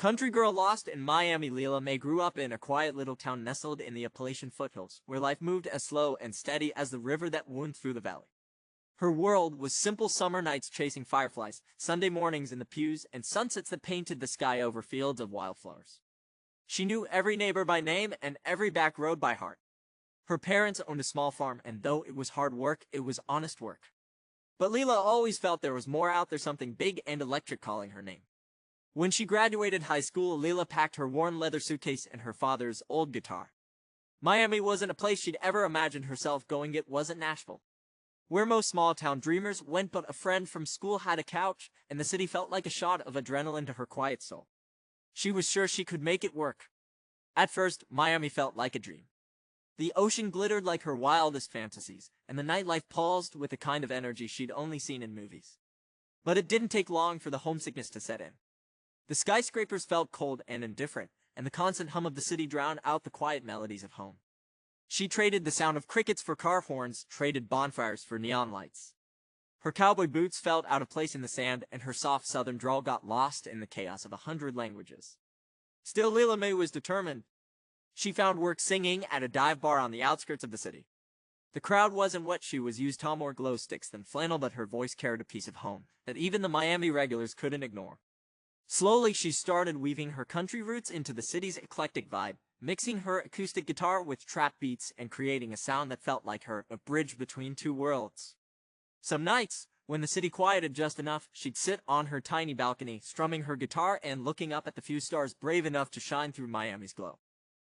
Country girl lost in Miami, Lila Mae grew up in a quiet little town nestled in the Appalachian foothills, where life moved as slow and steady as the river that wound through the valley. Her world was simple summer nights chasing fireflies, Sunday mornings in the pews, and sunsets that painted the sky over fields of wildflowers. She knew every neighbor by name and every back road by heart. Her parents owned a small farm, and though it was hard work, it was honest work. But Lila always felt there was more out there, something big and electric calling her name. When she graduated high school, Lila packed her worn leather suitcase and her father's old guitar. Miami wasn't a place she'd ever imagined herself going. It wasn't Nashville, where most small-town dreamers went, but a friend from school had a couch, and the city felt like a shot of adrenaline to her quiet soul. She was sure she could make it work. At first, Miami felt like a dream. The ocean glittered like her wildest fantasies, and the nightlife pulsed with a kind of energy she'd only seen in movies. But it didn't take long for the homesickness to set in. The skyscrapers felt cold and indifferent, and the constant hum of the city drowned out the quiet melodies of home. She traded the sound of crickets for car horns, traded bonfires for neon lights. Her cowboy boots felt out of place in the sand, and her soft southern drawl got lost in the chaos of 100 languages. Still, Lila Mae was determined. She found work singing at a dive bar on the outskirts of the city. The crowd wasn't what she was used to, more glow sticks than flannel, but her voice carried a piece of home that even the Miami regulars couldn't ignore. Slowly, she started weaving her country roots into the city's eclectic vibe, mixing her acoustic guitar with trap beats and creating a sound that felt like her, a bridge between two worlds. Some nights, when the city quieted just enough, she'd sit on her tiny balcony, strumming her guitar and looking up at the few stars brave enough to shine through Miami's glow.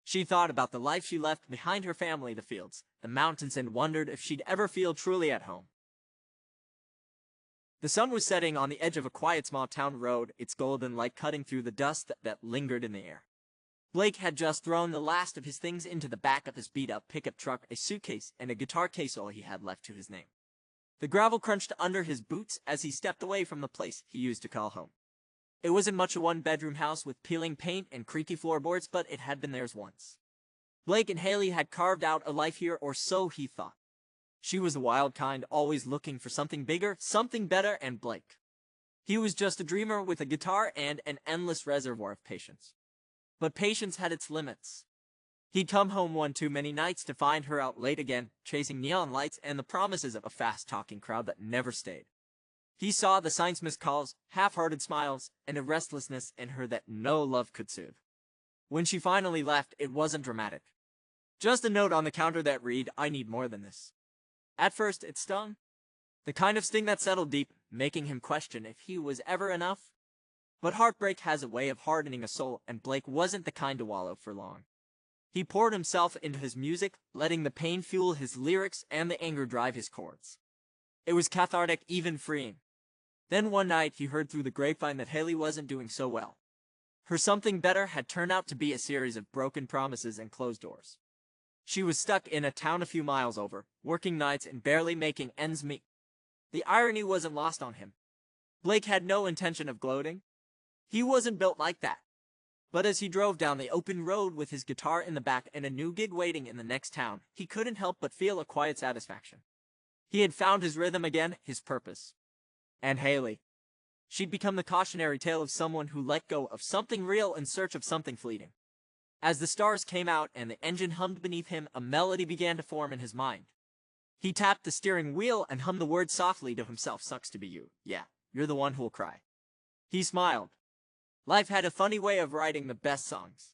She thought about the life she left behind, her family, the fields, the mountains, and wondered if she'd ever feel truly at home. The sun was setting on the edge of a quiet small-town road, its golden light cutting through the dust that lingered in the air. Blake had just thrown the last of his things into the back of his beat-up pickup truck, a suitcase and a guitar case, all he had left to his name. The gravel crunched under his boots as he stepped away from the place he used to call home. It wasn't much a one-bedroom house with peeling paint and creaky floorboards, but it had been theirs once. Blake and Haley had carved out a life here, or so he thought. She was the wild kind, always looking for something bigger, something better, and Blake. He was just a dreamer with a guitar and an endless reservoir of patience. But patience had its limits. He'd come home one too many nights to find her out late again, chasing neon lights and the promises of a fast-talking crowd that never stayed. He saw the signs: missed calls, half-hearted smiles, and a restlessness in her that no love could soothe. When she finally left, it wasn't dramatic. Just a note on the counter that read, "I need more than this." At first, it stung. The kind of sting that settled deep, making him question if he was ever enough. But heartbreak has a way of hardening a soul, and Blake wasn't the kind to wallow for long. He poured himself into his music, letting the pain fuel his lyrics and the anger drive his chords. It was cathartic, even freeing. Then one night he heard through the grapevine that Haley wasn't doing so well. Her something better had turned out to be a series of broken promises and closed doors. She was stuck in a town a few miles over, working nights and barely making ends meet. The irony wasn't lost on him. Blake had no intention of gloating. He wasn't built like that. But as he drove down the open road with his guitar in the back and a new gig waiting in the next town, he couldn't help but feel a quiet satisfaction. He had found his rhythm again, his purpose. And Haley. She'd become the cautionary tale of someone who let go of something real in search of something fleeting. As the stars came out and the engine hummed beneath him, a melody began to form in his mind. He tapped the steering wheel and hummed the words softly to himself: "Sucks to be you. Yeah, you're the one who'll cry." He smiled. Life had a funny way of writing the best songs.